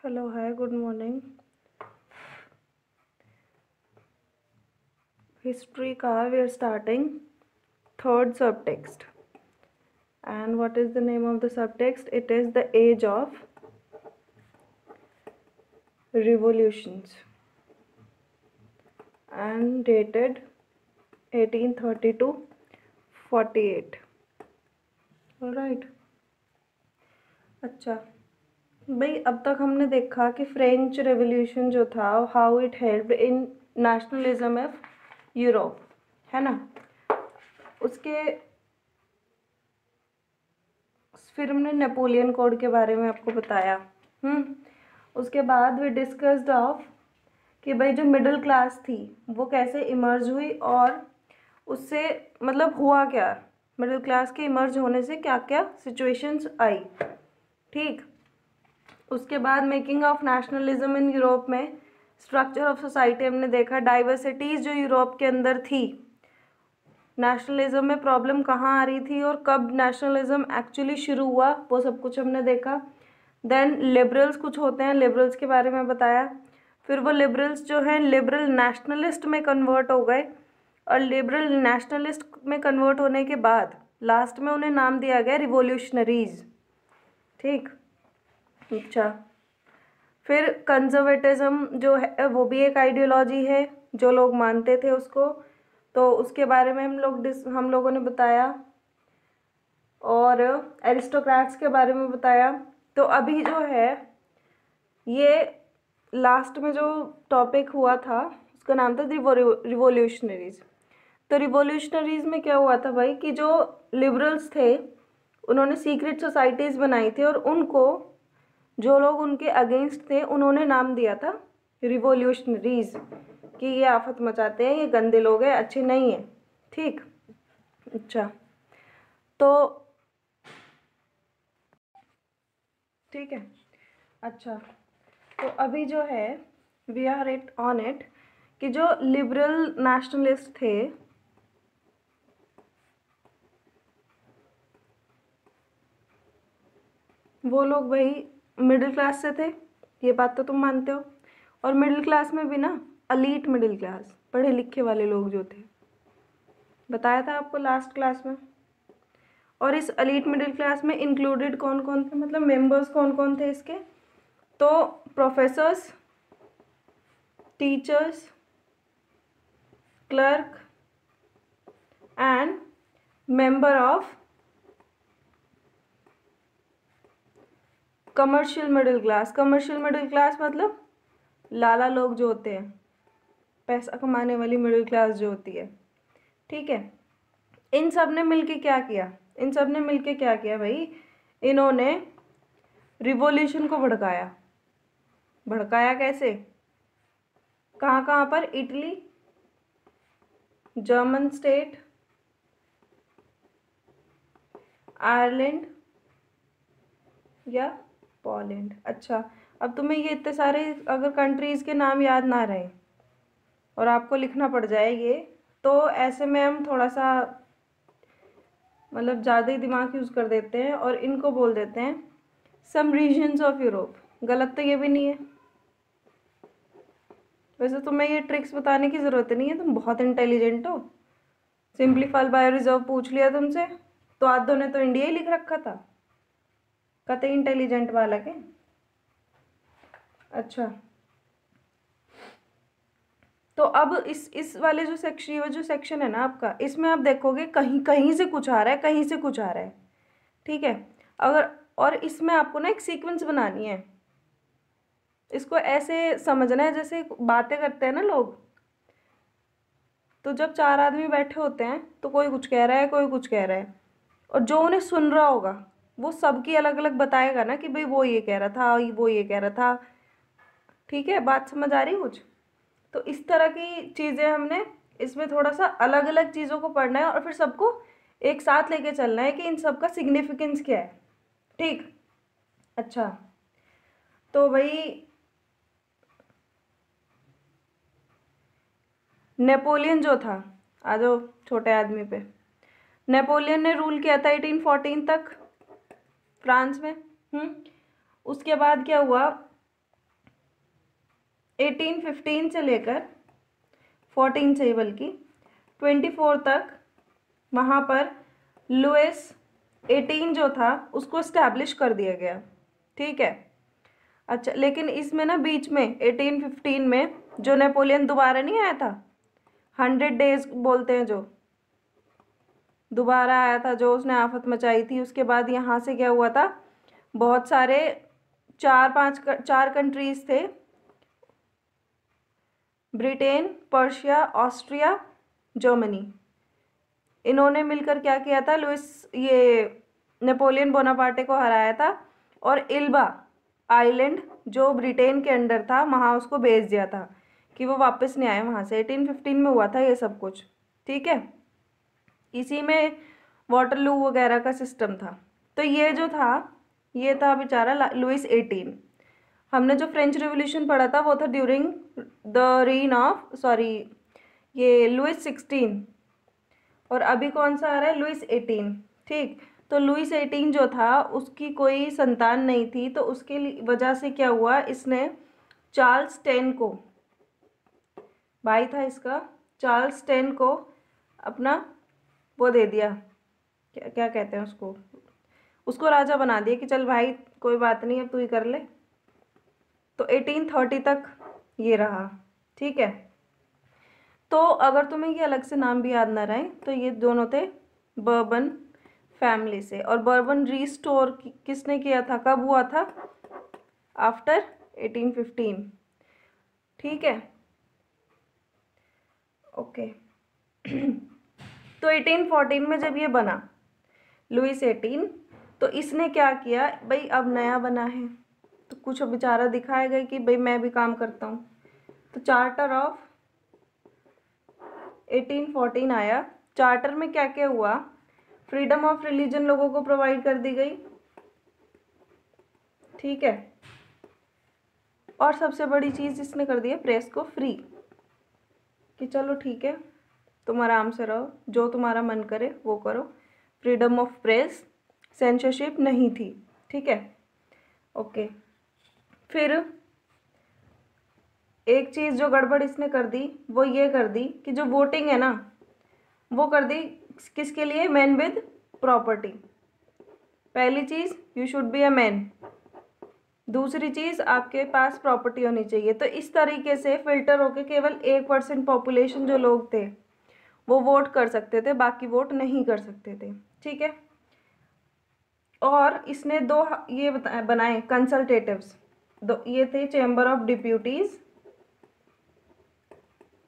Hello, hi, good morning. History ka we are starting third subtext. And what is the name of the subtext? It is the age of revolutions and dated 1830 to 48. All right. अच्छा भाई, अब तक हमने देखा कि French revolution जो था how it helped in nationalism of Europe, है ना। उसके फिर हमने नेपोलियन कोड के बारे में आपको बताया। उसके बाद वी डिस्कस्ड ऑफ कि भाई जो मिडिल क्लास थी वो कैसे इमर्ज हुई और उससे मतलब हुआ क्या, मिडिल क्लास के इमर्ज होने से क्या क्या सिचुएशंस आई। ठीक। उसके बाद making of nationalism in Europe में स्ट्रक्चर ऑफ सोसाइटी हमने देखा, डाइवर्सिटीज़ जो यूरोप के अंदर थी, नेशनलिज्म में प्रॉब्लम कहाँ आ रही थी और कब नेशनलिज्म एक्चुअली शुरू हुआ, वो सब कुछ हमने देखा। देन लिबरल्स कुछ होते हैं, लिबरल्स के बारे में बताया। फिर वो लिबरल्स जो हैं लिबरल नेशनलिस्ट में कन्वर्ट हो गए और लिबरल नेशनलिस्ट में कन्वर्ट होने के बाद लास्ट में उन्हें नाम दिया गया रिवोल्यूशनरीज। ठीक। अच्छा, फिर कंजर्वेटिज्म जो है वो भी एक आइडियोलॉजी है जो लोग मानते थे उसको, तो उसके बारे में हम लोगों ने बताया और एरिस्टोक्रेट्स के बारे में बताया। तो अभी जो है ये लास्ट में जो टॉपिक हुआ था उसका नाम था रिवोल्यूशनरीज। तो रिवोल्यूशनरीज में क्या हुआ था भाई कि जो लिबरल्स थे उन्होंने सीक्रेट सोसाइटीज़ बनाई थी और उनको जो लोग उनके अगेंस्ट थे उन्होंने नाम दिया था रिवोल्यूशनरीज कि ये आफत मचाते हैं, ये गंदे लोग हैं, अच्छे नहीं हैं। ठीक। अच्छा, तो ठीक है। अच्छा, तो अभी जो है we are it on it कि जो लिबरल नेशनलिस्ट थे वो लोग भाई मिडिल क्लास से थे, ये बात तो तुम मानते हो। और मिडिल क्लास में भी ना अलीट मिडिल क्लास, पढ़े लिखे वाले लोग जो थे, बताया था आपको लास्ट क्लास में। और इस अलीट मिडिल क्लास में इंक्लूडेड कौन कौन थे, मतलब मेंबर्स कौन कौन थे इसके, तो professors, teachers, clerk and member of commercial middle class. Commercial middle class मतलब लाला लोग जो होते हैं, पैसा कमाने वाली मिडिल क्लास जो होती है। ठीक है। इन सब ने मिलके क्या किया, इन सब ने मिलके क्या किया भाई, इन्होंने रिवॉल्यूशन को भड़काया। भड़काया कैसे, कहाँ कहाँ पर, इटली, जर्मन स्टेट, आयरलैंड या पोलैंड। अच्छा, अब तुम्हें ये इतने सारे अगर कंट्रीज़ के नाम याद ना रहे और आपको लिखना पड़ जाए ये, तो ऐसे में हम थोड़ा सा मतलब ज़्यादा ही दिमाग यूज़ कर देते हैं और इनको बोल देते हैं सम रीजन्स ऑफ यूरोप। गलत तो ये भी नहीं है। वैसे तुम्हें ये ट्रिक्स बताने की ज़रूरत नहीं है, तुम बहुत इंटेलिजेंट हो। सिंप्लीफाई बायो रिजर्व पूछ लिया तुमसे तो आधों ने तो इंडिया ही लिख रखा था, कतई इंटेलिजेंट वाला के। अच्छा, तो अब इस वाले जो सेक्शन, ये जो सेक्शन है ना आपका, इसमें आप देखोगे कहीं कहीं से कुछ आ रहा है, कहीं से कुछ आ रहा है। ठीक है। अगर और इसमें आपको ना एक सीक्वेंस बनानी है, इसको ऐसे समझना है जैसे बातें करते हैं ना लोग, तो जब चार आदमी बैठे होते हैं तो कोई कुछ कह रहा है, कोई कुछ कह रहा है, और जो उन्हें सुन रहा होगा वो सबकी अलग अलग बताएगा ना कि भाई वो ये कह रहा था, वो ये कह रहा था। ठीक है, बात समझ आ रही है कुछ। तो इस तरह की चीज़ें हमने इसमें थोड़ा सा अलग अलग चीज़ों को पढ़ना है और फिर सबको एक साथ लेके चलना है कि इन सब का सिग्निफिकेंस क्या है। ठीक। अच्छा, तो भाई नेपोलियन जो था, आ जाओ छोटे आदमी पे, नेपोलियन ने रूल किया था 1814 तक फ्रांस में। उसके बाद क्या हुआ, 1815 से लेकर 14 से बल्कि 24 तक वहाँ पर लुइस 18 जो था उसको इस्टेब्लिश कर दिया गया। ठीक है। अच्छा, लेकिन इसमें ना बीच में 1815 में जो नेपोलियन दोबारा नहीं आया था, 100 डेज बोलते हैं, जो दोबारा आया था, जो उसने आफत मचाई थी, उसके बाद यहाँ से क्या हुआ था, बहुत सारे 4 कंट्रीज थे, ब्रिटेन, पर्शिया, ऑस्ट्रिया, जर्मनी, इन्होंने मिलकर क्या किया था, ये नेपोलियन बोनापार्टे को हराया था और इल्बा आइलैंड जो ब्रिटेन के अंडर था वहाँ उसको भेज दिया था कि वो वापस नहीं आए वहाँ से। 1815 में हुआ था ये सब कुछ। ठीक है। इसी में वाटरलू वगैरह का सिस्टम था। तो ये जो था, ये था बेचारा लुइस 18। हमने जो फ्रेंच रेवोल्यूशन पढ़ा था वो था ड्यूरिंग द रीन ऑफ ये लुइस 16, और अभी कौन सा आ रहा है, लुइस 18। ठीक। तो लुइस 18 जो था उसकी कोई संतान नहीं थी, तो उसके वजह से क्या हुआ, इसने चार्ल्स 10 को, भाई था इसका, चार्ल्स 10 को अपना वो दे दिया, क्या क्या कहते हैं उसको राजा बना दिया कि चल भाई कोई बात नहीं, अब तू ही कर ले। तो 1830 तक ये रहा। ठीक है। तो अगर तुम्हें ये अलग से नाम भी याद ना रहे तो ये दोनों थे बर्बन फैमिली से। और बर्बन रीस्टोर किसने किया था, कब हुआ था, आफ्टर 1815। ठीक है। ओके। तो 1814 में जब ये बना लुइस 18, तो इसने क्या किया भाई, अब नया बना है तो कुछ बेचारा दिखाएगा कि भाई मैं भी काम करता हूँ। तो चार्टर ऑफ 1814 आया। चार्टर में क्या क्या हुआ, फ्रीडम ऑफ रिलीजन लोगों को प्रोवाइड कर दी गई। ठीक है। और सबसे बड़ी चीज़ इसने कर दी है, प्रेस को फ्री, कि चलो ठीक है तुम आराम से रहो, जो तुम्हारा मन करे वो करो। फ्रीडम ऑफ प्रेस, सेंसरशिप नहीं थी। ठीक है। ओके। फिर एक चीज़ जो गड़बड़ इसने कर दी वो ये कर दी कि जो वोटिंग है ना वो कर दी किसके लिए, मैन विद प्रॉपर्टी। पहली चीज़, you should be a man. दूसरी चीज़, आपके पास प्रॉपर्टी होनी चाहिए। तो इस तरीके से फिल्टर होके केवल 1% पॉपुलेशन जो लोग थे वो वोट कर सकते थे, बाकी वोट नहीं कर सकते थे। ठीक है। और इसने दो ये बनाए कंसल्टेटिव्स, दो ये थे, चैम्बर ऑफ डिप्यूटीज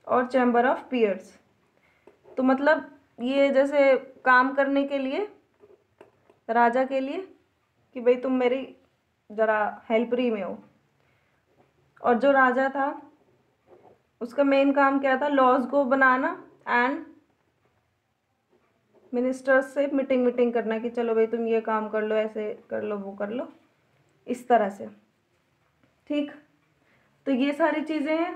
और चैम्बर ऑफ पीयर्स। तो मतलब ये जैसे काम करने के लिए राजा के लिए कि भाई तुम मेरी ज़रा हेल्परी में हो। और जो राजा था उसका मेन काम क्या था, लॉज को बनाना एंड मिनिस्टर्स से मीटिंग करना कि चलो भाई तुम ये काम कर लो, ऐसे कर लो, वो कर लो, इस तरह से। ठीक। तो ये सारी चीज़ें हैं।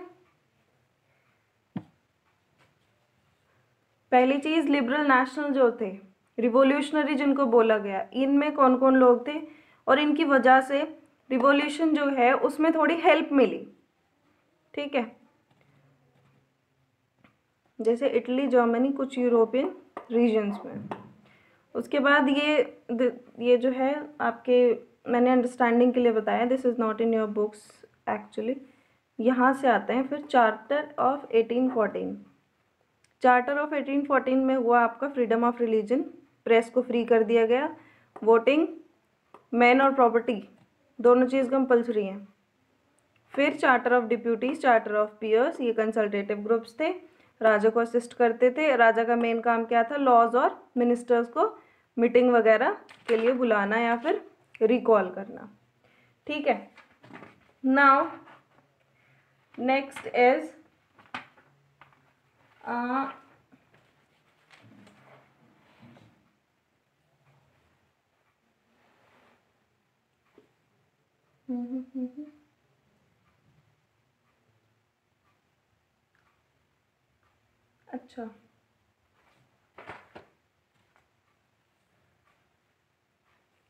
पहली चीज़, लिबरल नेशनल जो थे, रिवॉल्यूशनरी जिनको बोला गया, इनमें कौन कौन लोग थे और इनकी वजह से रिवॉल्यूशन जो है उसमें थोड़ी हेल्प मिली। ठीक है। जैसे इटली, जर्मनी, कुछ यूरोपियन रीजन्स में। उसके बाद ये जो है आपके, मैंने अंडरस्टैंडिंग के लिए बताया, this is not in your books actually. यहाँ से आते हैं फिर चार्टर ऑफ 1814। चार्टर ऑफ 1814 में हुआ आपका फ्रीडम ऑफ रिलीजन, प्रेस को फ्री कर दिया गया, वोटिंग, मैन और प्रॉपर्टी दोनों चीज़ कंपल्सरी हैं। फिर charter of deputies, charter of peers, ये कंसल्टेटिव ग्रुप्स थे, राजा को असिस्ट करते थे। राजा का मेन काम क्या था, लॉज और मिनिस्टर्स को मीटिंग वगैरह के लिए बुलाना या फिर रिकॉल करना। ठीक है। नाउ नेक्स्ट इज अच्छा,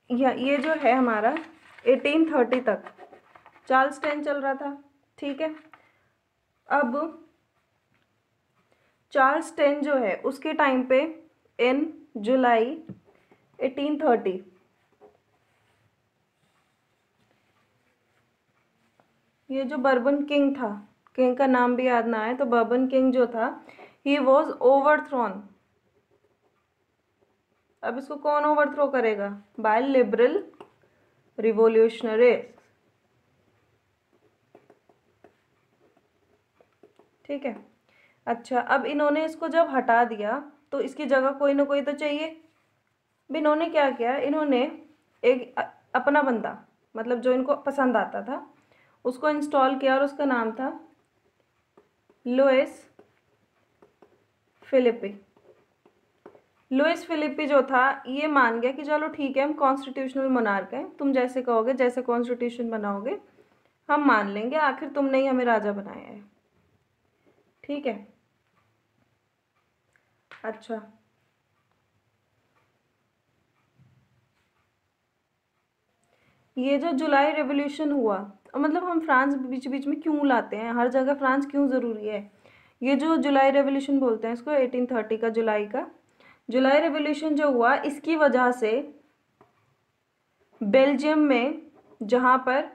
ये जो है हमारा 1830 तक चार्ल्स 10 चल रहा था। ठीक है। अब चार्ल्स टेन जो है उसके टाइम पे इन जुलाई 1830 ये जो बर्बन किंग था, किंग का नाम भी याद ना आए तो बर्बन किंग जो था, ही वॉज ओवरथ्रोन। अब इसको कौन ओवरथ्रो करेगा? By liberal revolutionaries. ठीक है। अच्छा, अब इन्होंने इसको जब हटा दिया तो इसकी जगह कोई ना कोई तो चाहिए। अब इन्होंने क्या किया, इन्होंने एक अपना बंदा, मतलब जो इनको पसंद आता था, उसको इंस्टॉल किया और उसका नाम था लुइस फिलिपी। लुइस फिलिपी जो था ये मान गया कि चलो ठीक है, हम कॉन्स्टिट्यूशनल मोनार्क हैं, तुम जैसे कहोगे, जैसे कॉन्स्टिट्यूशन बनाओगे हम मान लेंगे, आखिर तुमने ही हमें राजा बनाया है। ठीक है। अच्छा, ये जो जुलाई रेवोल्यूशन हुआ, मतलब हम फ्रांस बीच बीच में क्यों लाते हैं, हर जगह फ्रांस क्यों ज़रूरी है? ये जो जुलाई रेवोल्यूशन बोलते हैं इसको, 1830 का जुलाई रेवोल्यूशन जो हुआ, इसकी वजह से बेल्जियम में, जहाँ पर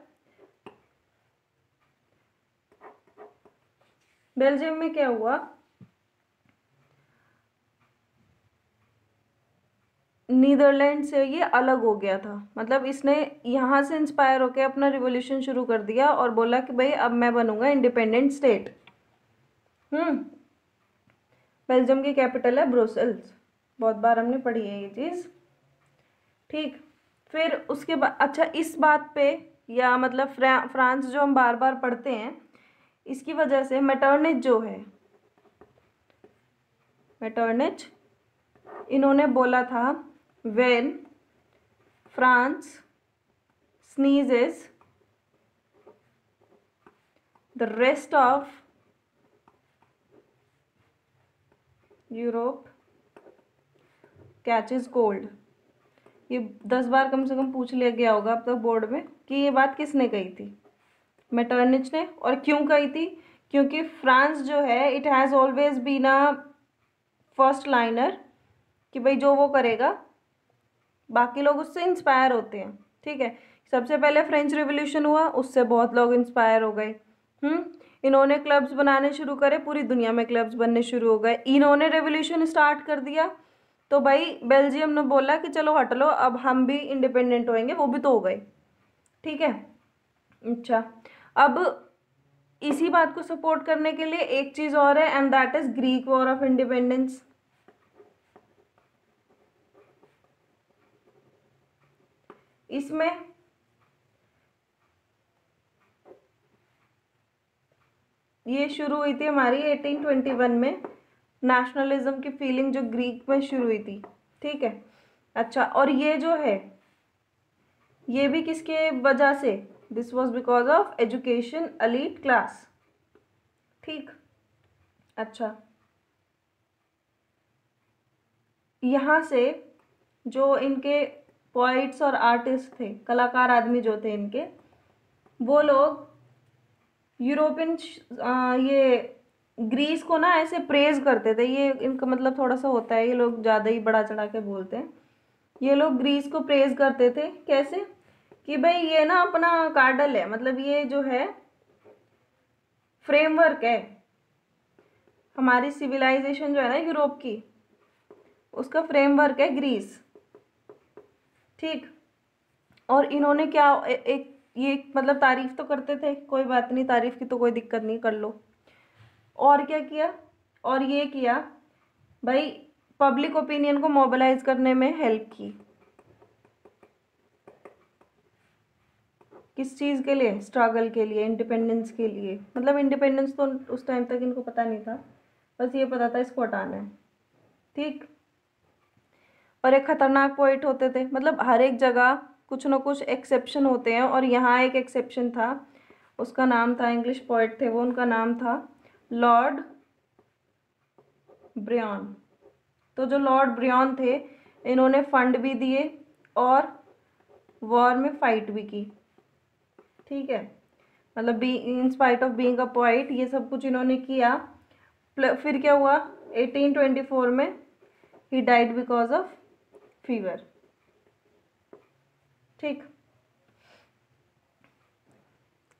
बेल्जियम में क्या हुआ, नीदरलैंड से ये अलग हो गया था। मतलब इसने यहाँ से इंस्पायर होकर अपना रिवोल्यूशन शुरू कर दिया और बोला कि भाई अब मैं बनूंगा इंडिपेंडेंट स्टेट। बेल्जियम की कैपिटल है ब्रुसेल्स, बहुत बार हमने पढ़ी है ये चीज़। ठीक। फिर उसके बाद, अच्छा इस बात पे, या मतलब फ्रांस जो हम बार बार पढ़ते हैं, इसकी वजह से मेटर्निच जो है, मेटर्निच इन्होंने बोला था, when France sneezes the rest of Europe catches cold. ये 10 बार कम से कम पूछ लिया गया होगा अब तक बोर्ड में कि ये बात किसने कही थी, मेटर्निच ने। और क्यों कही थी? क्योंकि फ्रांस जो है, it has always been a first liner, कि भाई जो वो करेगा बाकी लोग उससे इंस्पायर होते हैं। ठीक है। सबसे पहले फ्रेंच रिवोल्यूशन हुआ, उससे बहुत लोग इंस्पायर हो गए। इन्होंने क्लब्स बनाने शुरू करे, पूरी दुनिया में क्लब्स बनने शुरू हो गए। इन्होंने रेवोल्यूशन स्टार्ट कर दिया तो भाई बेल्जियम ने बोला कि चलो हट लो, अब हम भी इंडिपेंडेंट होएंगे, वो भी तो हो गए। ठीक है। अच्छा, अब इसी बात को सपोर्ट करने के लिए एक चीज़ और है, and that is Greek war of independence. इसमें ये शुरू हुई थी हमारी 1821 में, नेशनलिज्म की फीलिंग जो ग्रीक में शुरू हुई थी। ठीक है। अच्छा, और ये जो है ये भी किसके वजह से? This was because of education elite class. ठीक। अच्छा, यहाँ से जो इनके पोइट्स और आर्टिस्ट थे, कलाकार आदमी जो थे इनके, वो लोग यूरोपियन ये ग्रीस को ना ऐसे प्रेज करते थे। ये इनका मतलब थोड़ा सा होता है, ये लोग ज़्यादा ही बड़ा चढ़ा के बोलते हैं। ये लोग ग्रीस को प्रेज करते थे, कैसे? कि भाई ये ना अपना कार्डल है, मतलब ये जो है फ्रेमवर्क है, हमारी सिविलाइजेशन जो है ना यूरोप की, उसका फ्रेमवर्क है ग्रीस। ठीक। और इन्होंने क्या एक ये मतलब तारीफ तो करते थे, कोई बात नहीं, तारीफ की तो कोई दिक्कत नहीं, कर लो। और क्या किया? और ये किया भाई, पब्लिक ओपिनियन को मोबिलाइज करने में हेल्प की। किस चीज़ के लिए? स्ट्रगल के लिए, इंडिपेंडेंस के लिए। मतलब इंडिपेंडेंस तो उस टाइम तक इनको पता नहीं था, बस ये पता था इसको हटाना है। ठीक। और एक खतरनाक पॉइंट होते थे, मतलब हर एक जगह कुछ ना कुछ एक्सेप्शन होते हैं, और यहाँ एक एक्सेप्शन था, उसका नाम था, इंग्लिश पॉइंट थे वो, उनका नाम था लॉर्ड ब्रियन। तो जो लॉर्ड ब्रियन थे, इन्होंने फंड भी दिए और वॉर में फाइट भी की। ठीक है। मतलब be in spite of being a poet, ये सब कुछ इन्होंने किया। फिर क्या हुआ, 1824 में he died because of fever. ठीक।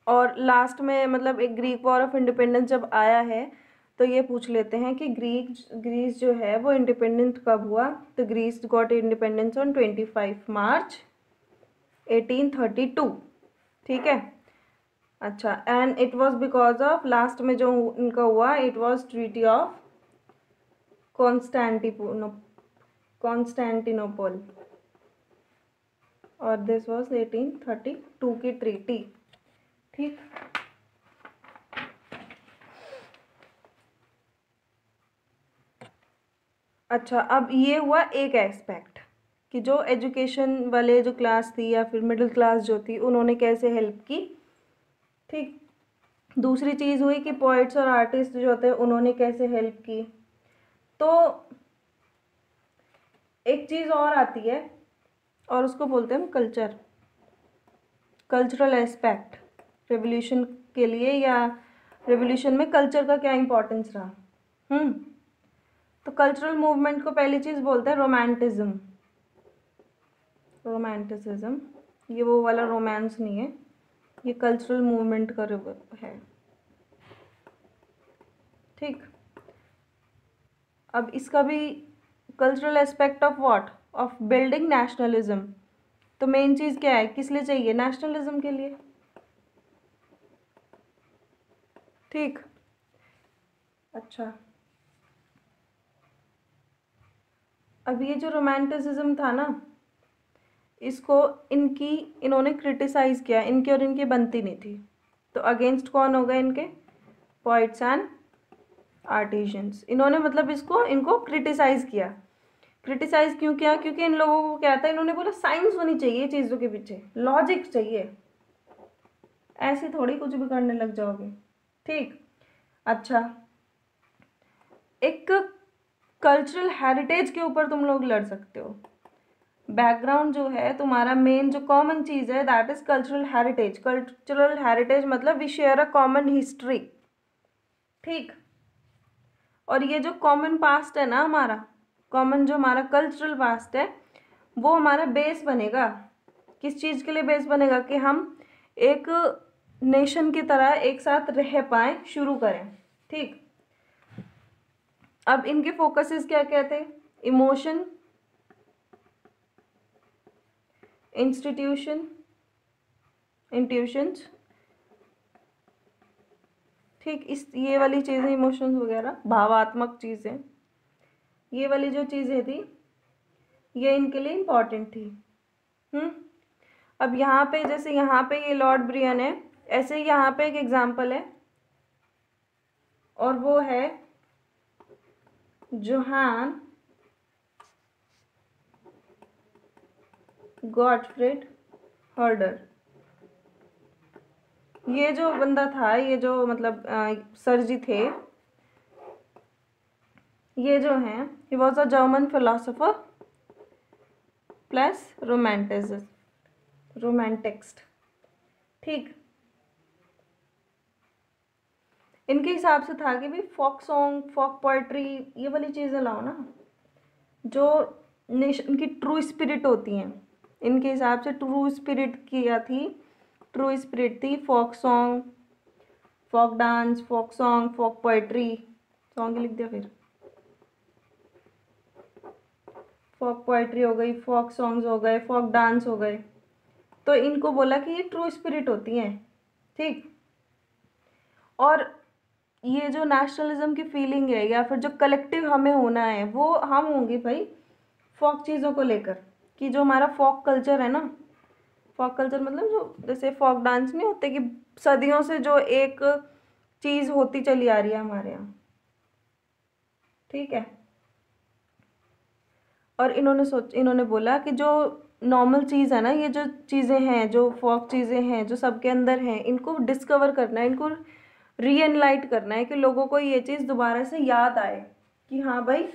और लास्ट में मतलब एक ग्रीक वॉर ऑफ इंडिपेंडेंस जब आया है तो ये पूछ लेते हैं कि ग्रीस जो है वो इंडिपेंडेंट कब हुआ। तो ग्रीस गॉट इंडिपेंडेंस ऑन 25 मार्च 1832। ठीक है। अच्छा, and it was because of, last में जो इनका हुआ, it was treaty of Constantinople, और दिस वाज 1832 की ट्रीटी। ठीक। अच्छा, अब ये हुआ एक एस्पेक्ट कि जो एजुकेशन वाले जो क्लास थी या फिर मिडिल क्लास जो थी उन्होंने कैसे हेल्प की। ठीक। दूसरी चीज़ हुई कि पोइट्स और आर्टिस्ट जो होते हैं उन्होंने कैसे हेल्प की। तो एक चीज़ और आती है और उसको बोलते हैं हम कल्चरल एस्पेक्ट। रेवोल्यूशन के लिए या रेवोल्यूशन में कल्चर का क्या इम्पोर्टेंस रहा। तो कल्चरल मूवमेंट को पहली चीज़ बोलते हैं रोमांटिसिज्म। ये वो वाला रोमांस नहीं है, ये कल्चरल मूवमेंट का है। ठीक। अब इसका भी cultural aspect of what, of building nationalism. तो मेन चीज़ क्या है, किस लिए चाहिए, नेशनलिज्म के लिए। ठीक। अच्छा, अब ये जो रोमांटिसिज्म था ना, इसको इन्होंने क्रिटिसाइज़ किया, इनकी और इनकी बनती नहीं थी। तो अगेंस्ट कौन हो गए इनके, पोइट्स एंड आर्टिजन्स। इन्होंने मतलब इनको क्रिटिसाइज़ किया। क्रिटिसाइज़ क्यों किया, क्योंकि इन लोगों को क्या था, इन्होंने बोला साइंस होनी चाहिए चीज़ों के पीछे, लॉजिक चाहिए, ऐसे थोड़ी कुछ भी करने लग जाओगे। ठीक। अच्छा, एक कल्चरल हेरिटेज के ऊपर तुम लोग लड़ सकते हो। बैकग्राउंड जो है तुम्हारा, मेन जो कॉमन चीज़ है that is cultural heritage. Cultural heritage मतलब we share a common history. ठीक। और ये जो कॉमन पास्ट है ना हमारा, कॉमन जो हमारा कल्चरल पास्ट है, वो हमारा बेस बनेगा। किस चीज़ के लिए बेस बनेगा, कि हम एक नेशन की तरह एक साथ रह पाए, शुरू करें। ठीक। अब इनके फोकसेस क्या क्या थे, इमोशन, इंट्यूशंस। ठीक। ये वाली चीज़ें, इमोशंस वगैरह, भावात्मक चीज़ें, ये वाली जो चीज़ें थी ये इनके लिए इम्पॉर्टेंट थी। अब यहाँ पे, जैसे यहाँ पे ये लॉर्ड ब्रियन है, ऐसे ही यहाँ पे एक एग्जाम्पल है और वो है जोहान गॉटफ्रिड हर्डर। ये जो बंदा था, ये जो मतलब सर जी थे, ये जो हैं, he was a German philosopher plus romanticist. ठीक। इनके हिसाब से था कि भाई फोक सॉन्ग, फोक पोइट्री, ये वाली चीज़ें लाओ ना, जो नेशन की ट्रू स्पिरिट होती हैं। इनके हिसाब से ट्रू स्पिरिट किया थी, ट्रू स्पिरिट थी folk song, folk dance, folk song, folk poetry, song लिख दिया फिर, फोक पोइट्री हो गई, फोक सॉन्ग्स हो गए, फोक डांस हो गए। तो इनको बोला कि ये ट्रू स्पिरिट होती हैं। ठीक। और ये जो नेशनलिज्म की फीलिंग है या फिर जो कलेक्टिव हमें होना है, वो हम होंगे भाई फोक चीज़ों को लेकर, कि जो हमारा फोक कल्चर है ना, फोक कल्चर मतलब जो जैसे फोक डांस नहीं होते, कि सदियों से जो एक चीज़ होती चली आ रही है हमारे यहाँ। ठीक है। और इन्होंने बोला कि जो नॉर्मल चीज़ है ना, ये जो चीज़ें हैं, जो फोक चीज़ें हैं जो सबके अंदर हैं, इनको डिस्कवर करना है, इनको रीएनलाइट करना है, कि लोगों को ये चीज़ दोबारा से याद आए कि हाँ भाई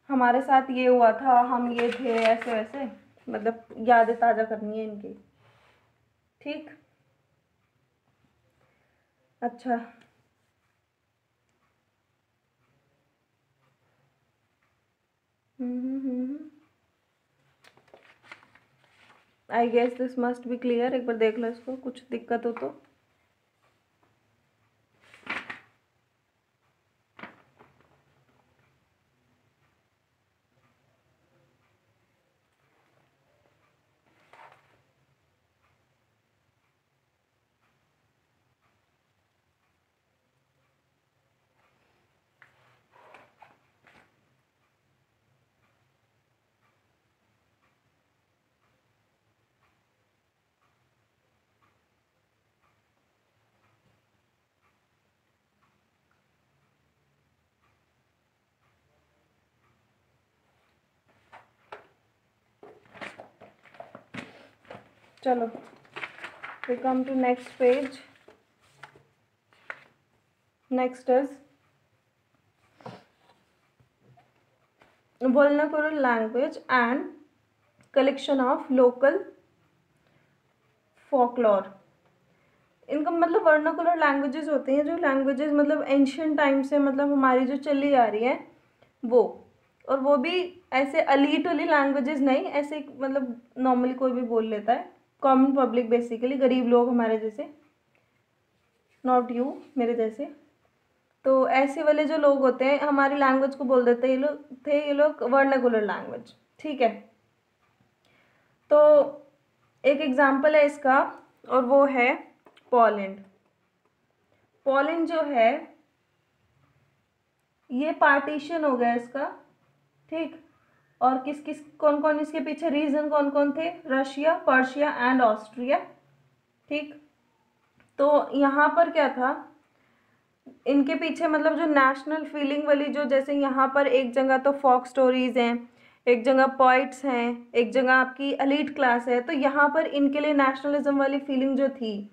हमारे साथ ये हुआ था, हम ये थे, ऐसे वैसे, मतलब यादें ताज़ा करनी है इनकी। ठीक। अच्छा, I guess this must be clear. एक बार देख लो इसको, कुछ दिक्कत हो तो। चलो, we come to next page. Next is vernacular language and collection of local folklore. इनका मतलब वर्नाकुलर लैंग्वेजेस होते हैं जो लैंग्वेजेस मतलब एंशियंट टाइम से मतलब हमारी जो चली आ रही है वो, और वो भी ऐसे अलीट वाली लैंग्वेजेस नहीं, ऐसे मतलब नॉर्मली कोई भी बोल लेता है, कॉमन पब्लिक, बेसिकली गरीब लोग हमारे जैसे, नॉट यू मेरे जैसे। तो ऐसे वाले जो लोग होते हैं हमारी लैंग्वेज को बोल देते हैं ये लोग वर्नाकुलर लैंग्वेज। ठीक है, तो एक एग्जांपल है इसका और वो है पोलैंड। पोलैंड जो है ये पार्टीशन हो गया इसका, ठीक। और किस किस कौन कौन इसके पीछे रीजन कौन कौन थे? Russia, Persia and Austria. ठीक, तो यहाँ पर क्या था इनके पीछे, मतलब जो नेशनल फीलिंग वाली, जो जैसे यहाँ पर एक जगह तो फोक स्टोरीज हैं, एक जगह पोइट्स हैं, एक जगह आपकी एलीट क्लास है, तो यहाँ पर इनके लिए नेशनलिज्म वाली फीलिंग जो थी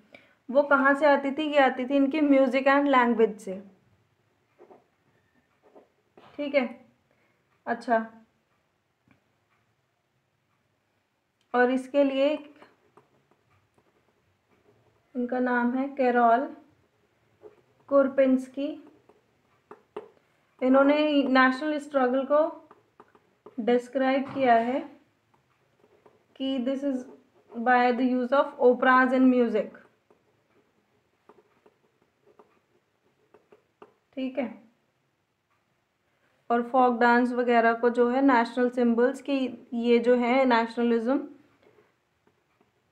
वो कहाँ से आती थी? ये आती थी इनकी म्यूजिक एंड लैंग्वेज से। ठीक है, अच्छा, और इसके लिए इनका नाम है कैरोल कुरपिंस्की। इन्होंने नेशनल स्ट्रगल को डिस्क्राइब किया है कि this is by the use of operas and music. ठीक है, और फोक डांस वगैरह को जो है नेशनल सिंबल्स की, ये जो है नेशनलिज्म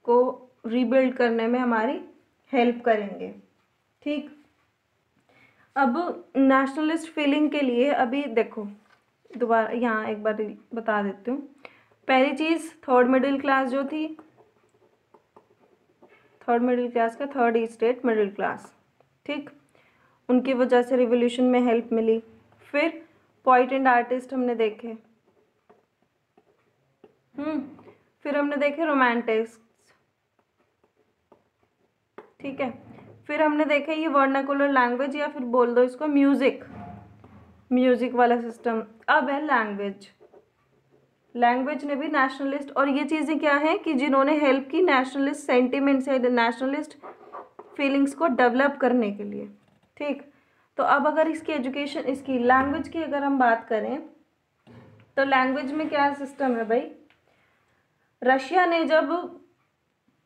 को रीबिल्ड करने में हमारी हेल्प करेंगे। ठीक, अब नेशनलिस्ट फीलिंग के लिए अभी देखो दोबारा यहाँ एक बार बता देती हूँ। पहली चीज़ थर्ड मिडिल क्लास जो थी, थर्ड मिडिल क्लास का थर्ड स्टेट मिडिल क्लास, ठीक, उनकी वजह से रिवोल्यूशन में हेल्प मिली। फिर पोइट एंड आर्टिस्ट हमने देखे, फिर हमने देखे रोमांटिक्स। ठीक है, फिर हमने देखा ये वर्नाकुलर लैंग्वेज, या फिर बोल दो इसको म्यूजिक, म्यूजिक वाला सिस्टम। अब है लैंग्वेज। लैंग्वेज ने भी नेशनलिस्ट, और ये चीज़ें क्या हैं कि जिन्होंने हेल्प की नेशनलिस्ट सेंटिमेंट से, नेशनलिस्ट फीलिंग्स को डेवलप करने के लिए। ठीक, तो अब अगर इसकी एजुकेशन, इसकी लैंग्वेज की अगर हम बात करें तो लैंग्वेज में क्या सिस्टम है भाई? रशिया ने जब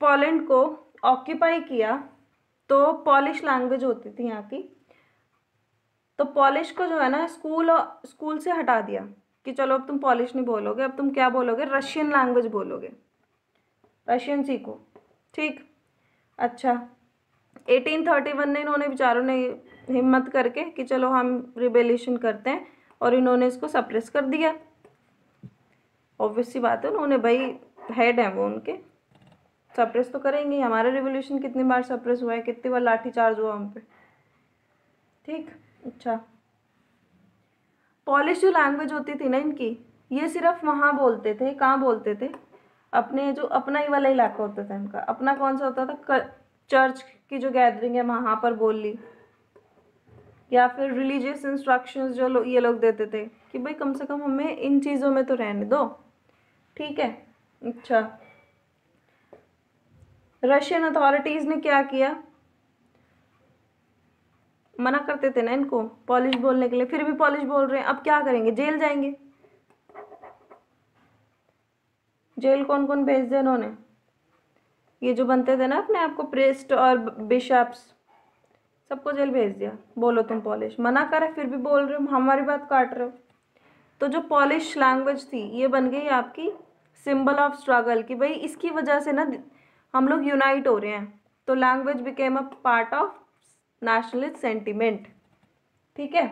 पोलैंड को ऑक्यूपाई किया तो पॉलिश लैंग्वेज होती थी यहाँ की, तो पॉलिश को जो है ना स्कूल से हटा दिया कि चलो अब तुम पॉलिश नहीं बोलोगे, अब तुम क्या बोलोगे? रशियन लैंग्वेज बोलोगे, रशियन सीखो। ठीक, अच्छा, 1831 में इन्होंने बेचारों ने हिम्मत करके कि चलो हम रिबेलिएशन करते हैं, और इन्होंने इसको सप्रेस कर दिया। ऑब्वियस सी बात है, उन्होंने भाई हेड है वो, उनके सप्रेस तो करेंगे। हमारा रिवोल्यूशन कितनी बार सप्रेस हुआ है, कितनी बार लाठी चार्ज हुआ हम पे। ठीक, अच्छा, पॉलिश जो लैंग्वेज होती थी ना इनकी, ये सिर्फ वहाँ बोलते थे। कहाँ बोलते थे? अपने जो अपना ही वाला इलाका होता था इनका, अपना कौन सा होता था? चर्च की जो गैदरिंग है वहाँ पर बोल ली, या फिर रिलीजियस इंस्ट्रक्शंस जो ये लोग देते थे कि भाई कम से कम हमें इन चीज़ों में तो रहने दो। ठीक है, अच्छा, रशियन अथॉरिटीज़ ने क्या किया? मना करते थे ना इनको पॉलिश बोलने के लिए, फिर भी पॉलिश बोल रहे हैं। अब क्या करेंगे, जेल जाएंगे। जेल कौन कौन भेज दिया इन्होंने, ये जो बनते थे ना अपने आप को प्रेस्ट और बिशप्स, सबको जेल भेज दिया। बोलो तुम पॉलिश, मना करा फिर भी बोल रहे हो, हमारी बात काट रहे हो। तो जो पॉलिश लैंग्वेज थी ये बन गई आपकी सिंबल ऑफ स्ट्रगल, कि भाई इसकी वजह से ना हम लोग यूनाइट हो रहे हैं। तो language became a part of nationalist sentiment. ठीक है।